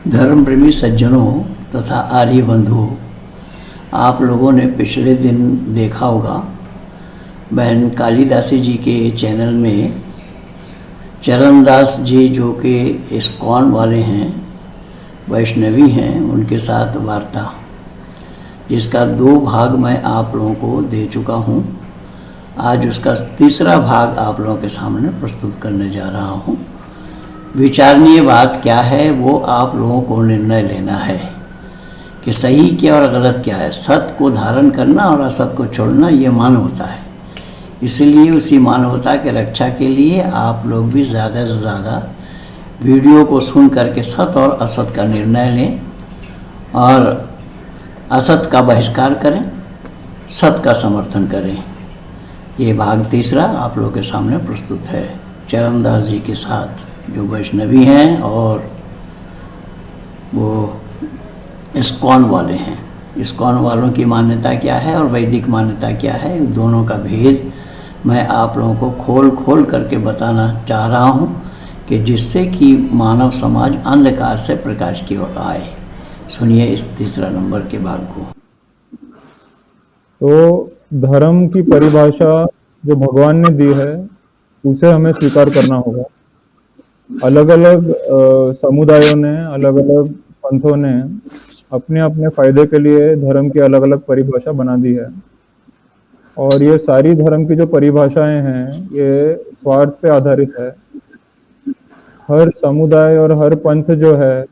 धर्म प्रेमी सज्जनों तथा आर्य बंधुओं, आप लोगों ने पिछले दिन देखा होगा बहन कालीदासी जी के चैनल में चरणदास जी जो कि इस्कॉन वाले हैं, वैष्णवी हैं, उनके साथ वार्ता, जिसका 2 भाग मैं आप लोगों को दे चुका हूँ। आज उसका तीसरा भाग आप लोगों के सामने प्रस्तुत करने जा रहा हूँ। विचारणीय बात क्या है वो आप लोगों को निर्णय लेना है कि सही क्या और गलत क्या है। सत्य को धारण करना और असत को छोड़ना ये मानवता है। इसलिए उसी मानवता के रक्षा के लिए आप लोग भी ज़्यादा से ज़्यादा वीडियो को सुन करके सत्य और असत का निर्णय लें और असत का बहिष्कार करें, सत्य का समर्थन करें। ये भाग तीसरा आप लोगों के सामने प्रस्तुत है चरणदास जी के साथ, जो वैष्णवी हैं और वो इस्कॉन वाले हैं। इस्कॉन वालों की मान्यता क्या है और वैदिक मान्यता क्या है, दोनों का भेद मैं आप लोगों को खोल खोल करके बताना चाह रहा हूँ कि जिससे कि मानव समाज अंधकार से प्रकाश की ओर आए। सुनिए इस तीसरा नंबर के भाग को। तो धर्म की परिभाषा जो भगवान ने दी है उसे हमें स्वीकार करना होगा। अलग अलग समुदायों ने, अलग अलग पंथों ने अपने अपने फायदे के लिए धर्म की अलग अलग परिभाषा बना दी है। और ये सारी धर्म की जो परिभाषाएं हैं ये स्वार्थ पे आधारित है। हर समुदाय और हर पंथ जो है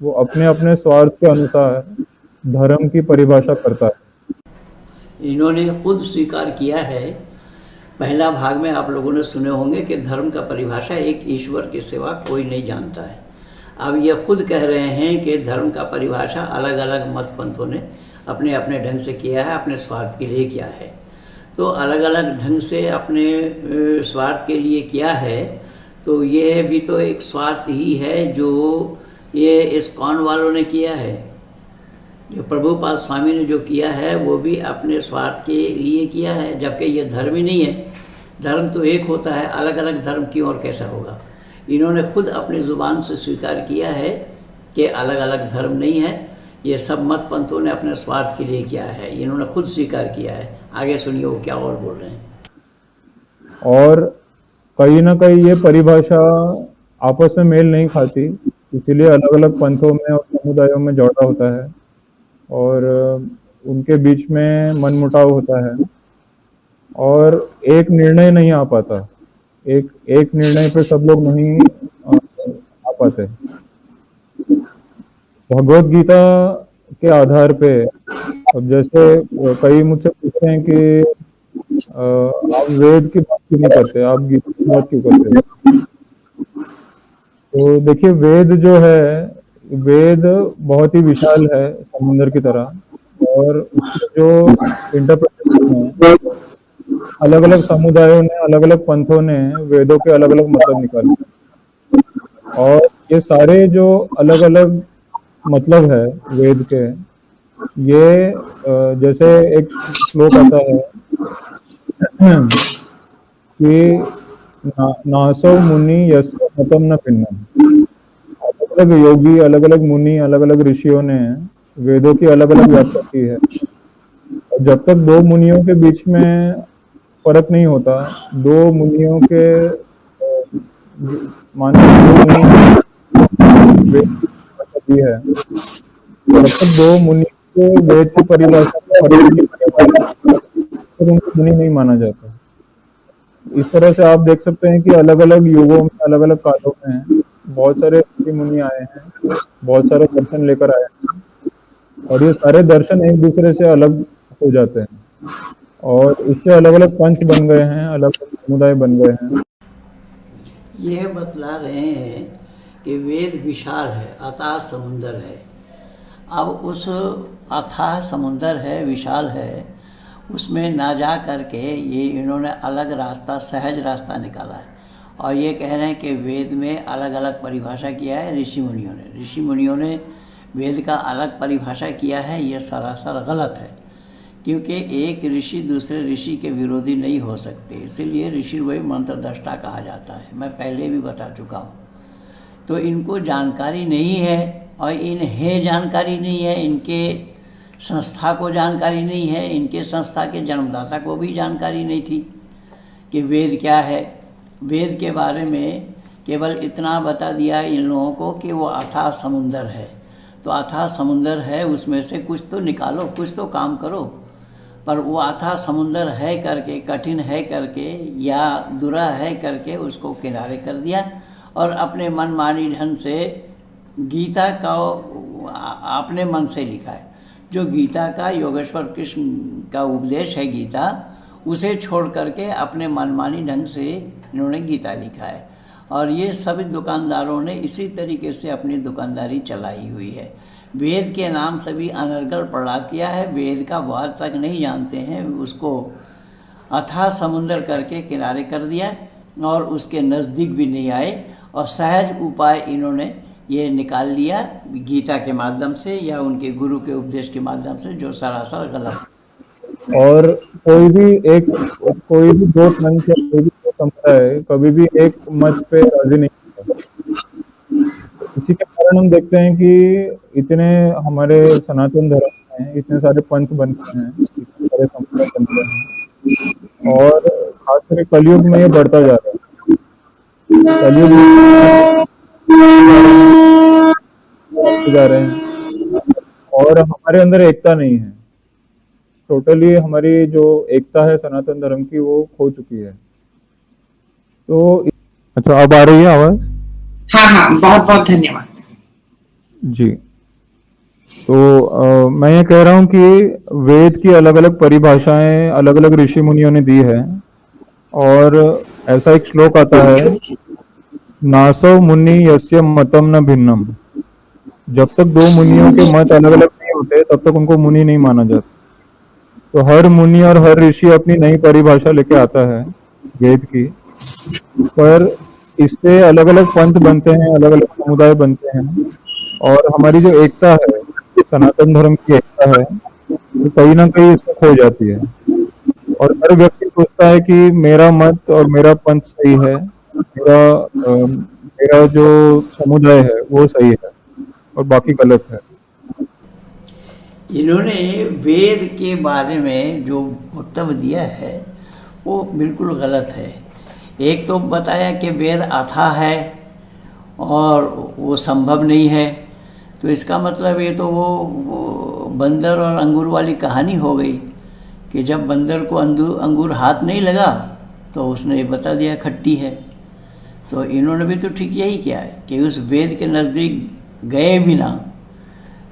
वो अपने अपने स्वार्थ के अनुसार धर्म की परिभाषा करता है। इन्होंने खुद स्वीकार किया है। पहला भाग में आप लोगों ने सुने होंगे कि धर्म का परिभाषा एक ईश्वर के सिवा कोई नहीं जानता है। अब ये खुद कह रहे हैं कि धर्म का परिभाषा अलग अलग मत पंथों ने अपने अपने ढंग से किया है, अपने स्वार्थ के लिए किया है। तो अलग अलग ढंग से अपने स्वार्थ के लिए किया है, तो ये भी तो एक स्वार्थ ही है जो ये इस्कॉन वालों ने किया है। जो प्रभुपाद स्वामी ने जो किया है वो भी अपने स्वार्थ के लिए किया है, जबकि ये धर्म ही नहीं है। धर्म तो एक होता है, अलग अलग धर्म क्यों और कैसा होगा। इन्होंने खुद अपनी ज़ुबान से स्वीकार किया है कि अलग अलग धर्म नहीं है, ये सब मत पंथों ने अपने स्वार्थ के लिए किया है। इन्होंने खुद स्वीकार किया है। आगे सुनिए वो क्या और बोल रहे हैं। और कहीं ना कहीं ये परिभाषा आपस में मेल नहीं खाती, इसीलिए अलग अलग पंथों में और समुदायों में झगड़ा होता है और उनके बीच में मनमुटाव होता है और एक निर्णय नहीं आ पाता। एक निर्णय पे सब लोग नहीं आ पाते। भगवत गीता के आधार पे, अब जैसे कई मुझसे पूछते हैं कि आप वेद की बात क्यों नहीं करते, आप गीता की बात क्यों करते। तो देखिए, वेद जो है, वेद बहुत ही विशाल है समुद्र की तरह, और उसके जो इंटरप्रिटेशन है, अलग अलग समुदायों ने, अलग अलग पंथों ने वेदों के अलग अलग मतलब निकाले। और ये सारे जो अलग अलग मतलब है वेद के, ये जैसे एक श्लोक आता है कि नासो मुनि यस्य मतम न भिन्नम। अलग अलग योगी, अलग अलग मुनि, अलग अलग ऋषियों ने वेदों की अलग अलग व्याख्या की है। और जब तक 2 मुनियों के बीच में फर्क नहीं होता, 2 मुनियों के माने 2 मुनि वेद की है, जब तक 2 मुनि के वेद की परिभाषा तो उनको मुनि नहीं माना जाता। इस तरह से आप देख सकते हैं कि अलग अलग युगों में, अलग अलग कालों में बहुत सारे ऋषि मुनि आए हैं, बहुत सारे दर्शन लेकर आए हैं, और ये सारे दर्शन एक दूसरे से अलग हो जाते हैं और इससे अलग अलग पंथ बन गए हैं, अलग अलग समुदाय बन गए हैं। यह बतला रहे हैं कि वेद विशाल है, अथाह समुंदर है। अब उस अथाह समुंदर है, विशाल है, उसमें ना जा करके ये इन्होंने अलग रास्ता, सहज रास्ता निकाला है। और ये कह रहे हैं कि वेद में अलग अलग परिभाषा किया है ऋषि मुनियों ने वेद का अलग परिभाषा किया है। ये सरासर गलत है, क्योंकि एक ऋषि दूसरे ऋषि के विरोधी नहीं हो सकते। इसीलिए ऋषि वही मंत्रद्रष्टा कहा जाता है। मैं पहले भी बता चुका हूँ। तो इनको जानकारी नहीं है और इन्हें जानकारी नहीं है, इनके संस्था को जानकारी नहीं है, इनके संस्था के जन्मदाता को भी जानकारी नहीं थी कि वेद क्या है। वेद के बारे में केवल इतना बता दिया इन लोगों को कि वो अथाह समुंदर है। तो अथाह समुंदर है, उसमें से कुछ तो निकालो, कुछ तो काम करो। पर वो अथाह समुंदर है करके, कठिन है करके या दुरा है करके उसको किनारे कर दिया और अपने मनमानी ढंग से गीता का अपने मन से लिखा है। जो गीता का योगेश्वर कृष्ण का उपदेश है गीता, उसे छोड़ करके अपने मनमानी ढंग से इन्होंने गीता लिखा है। और ये सभी दुकानदारों ने इसी तरीके से अपनी दुकानदारी चलाई हुई है। वेद के नाम से भी अनर्गल पढ़ा किया है, वेद का वार तक नहीं जानते हैं, उसको अथाह समुंदर करके किनारे कर दिया और उसके नज़दीक भी नहीं आए। और सहज उपाय इन्होंने ये निकाल लिया गीता के माध्यम से या उनके गुरु के उपदेश के माध्यम से, जो सरासर गलत। और कोई भी दो पंथ या कोई भी दो समुदाय कभी भी एक मत पे राजी नहीं होता। इसी के कारण हम देखते हैं कि इतने हमारे सनातन धर्म में इतने सारे पंथ बनते हैं, इतने सारे समुदाय बनते हैं और खासकर कलयुग में ये बढ़ता जा रहा है। कलयुग में जा रहे हैं और हमारे अंदर एकता नहीं है। टोटली हमारी जो एकता है सनातन धर्म की वो खो चुकी है। तो अच्छा, अब आ रही है आवाज? हाँ, बहुत बहुत धन्यवाद जी। तो मैं ये कह रहा हूँ कि वेद की अलग अलग परिभाषाएं अलग अलग ऋषि मुनियों ने दी है। और ऐसा एक श्लोक आता है, नासव मुनि यस्य मतम न भिन्नम। जब तक दो मुनियों के मत अलग अलग नहीं होते तब तक उनको मुनि नहीं माना जाता। तो हर मुनि और हर ऋषि अपनी नई परिभाषा लेके आता है वेद की, पर इससे अलग अलग पंथ बनते हैं, अलग अलग समुदाय बनते हैं। और हमारी जो एकता है, सनातन धर्म की एकता है, तो कहीं ना कहीं इसमें खो जाती है। और हर व्यक्ति सोचता है कि मेरा मत और मेरा पंथ सही है, मेरा जो समुदाय है वो सही है और बाकी गलत है। इन्होंने वेद के बारे में जो वक्तव्य दिया है वो बिल्कुल गलत है। एक तो बताया कि वेद अथाह है और वो संभव नहीं है, तो इसका मतलब ये तो वो बंदर और अंगूर वाली कहानी हो गई कि जब बंदर को अंगूर हाथ नहीं लगा तो उसने बता दिया खट्टी है। तो इन्होंने भी तो ठीक यही किया है कि उस वेद के नज़दीक गए बिना,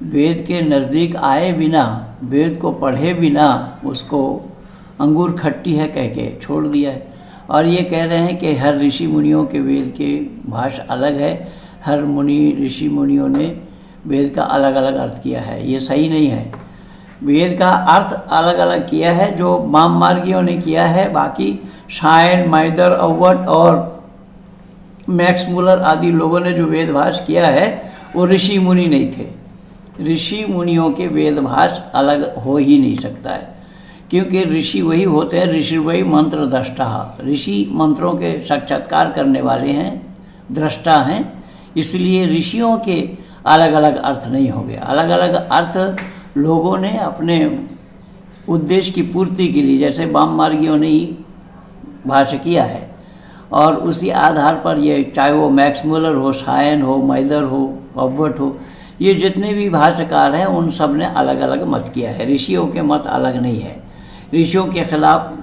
वेद के नज़दीक आए बिना, वेद को पढ़े बिना उसको अंगूर खट्टी है कह के छोड़ दिया है। और ये कह रहे हैं कि हर ऋषि मुनियों के वेद के भाषा अलग है, हर मुनि ऋषि मुनियों ने वेद का अलग अलग अर्थ किया है। ये सही नहीं है। वेद का अर्थ अलग अलग किया है जो वाम मार्गियों ने किया है। बाकी शायन, माइदर, अव्वट और मैक्स मुलर आदि लोगों ने जो वेदभाष किया है वो ऋषि मुनि नहीं थे। ऋषि मुनियों के वेदभाष अलग हो ही नहीं सकता है, क्योंकि ऋषि वही होते हैं, ऋषि वही मंत्र दृष्टा। ऋषि मंत्रों के साक्षात्कार करने वाले हैं, दृष्टा हैं, इसलिए ऋषियों के अलग अलग अर्थ नहीं होंगे। अलग अलग अर्थ लोगों ने अपने उद्देश्य की पूर्ति के लिए, जैसे वाम मार्गियों ने ही भाष्य किया है और उसी आधार पर ये चाहे वो मैक्स मुलर हो, शायन हो, माइदर हो, अव्वट हो, ये जितने भी भाष्यकार हैं उन सब ने अलग अलग मत किया है। ऋषियों के मत अलग नहीं है। ऋषियों के खिलाफ,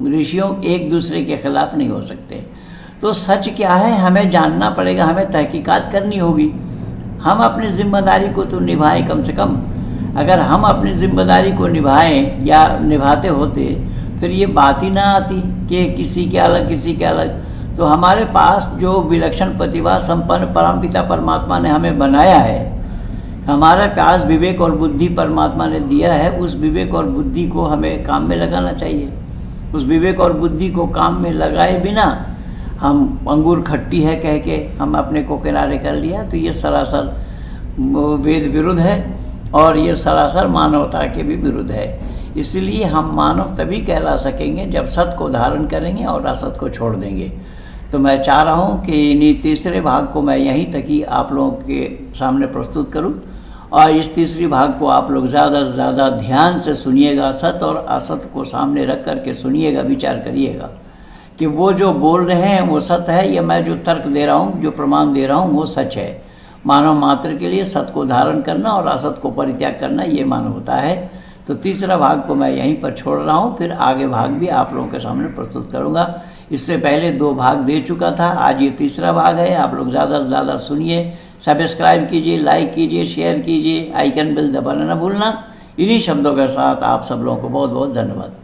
ऋषियों एक दूसरे के खिलाफ नहीं हो सकते। तो सच क्या है हमें जानना पड़ेगा, हमें तहकीकात करनी होगी। हम अपनी जिम्मेदारी को तो निभाएं कम से कम। अगर हम अपनी जिम्मेदारी को निभाएं या निभाते होते फिर ये बात ही ना आती कि किसी के अलग किसी के अलग। तो हमारे पास जो विलक्षण प्रतिभा संपन्न परमपिता परमात्मा ने हमें बनाया है, हमारे पास विवेक और बुद्धि परमात्मा ने दिया है, उस विवेक और बुद्धि को हमें काम में लगाना चाहिए। उस विवेक और बुद्धि को काम में लगाए बिना हम अंगूर खट्टी है कह के हम अपने को किनारे कर लिया, तो ये सरासर वेद विरुद्ध है और ये सरासर मानवता के भी विरुद्ध है। इसलिए हम मानव तभी कहला सकेंगे जब सत्य को धारण करेंगे और असत को छोड़ देंगे। तो मैं चाह रहा हूँ कि इन्हीं तीसरे भाग को मैं यहीं तक ही आप लोगों के सामने प्रस्तुत करूँ, और इस तीसरी भाग को आप लोग ज़्यादा से ज़्यादा ध्यान से सुनिएगा, सत्य और असत्य को सामने रख कर के सुनिएगा, विचार करिएगा कि वो जो बोल रहे हैं वो सत्य है या मैं जो तर्क दे रहा हूँ, जो प्रमाण दे रहा हूँ वो सच है। मानव मात्र के लिए सत्य को धारण करना और असत्य को परित्याग करना ये मानवता है। तो तीसरा भाग को मैं यहीं पर छोड़ रहा हूँ, फिर आगे भाग भी आप लोगों के सामने प्रस्तुत करूँगा। इससे पहले 2 भाग दे चुका था, आज ये तीसरा भाग है। आप लोग ज़्यादा से ज़्यादा सुनिए, सब्सक्राइब कीजिए, लाइक कीजिए, शेयर कीजिए, आइकन बेल दबाना ना भूलना। इन्हीं शब्दों के साथ आप सब लोगों को बहुत बहुत धन्यवाद।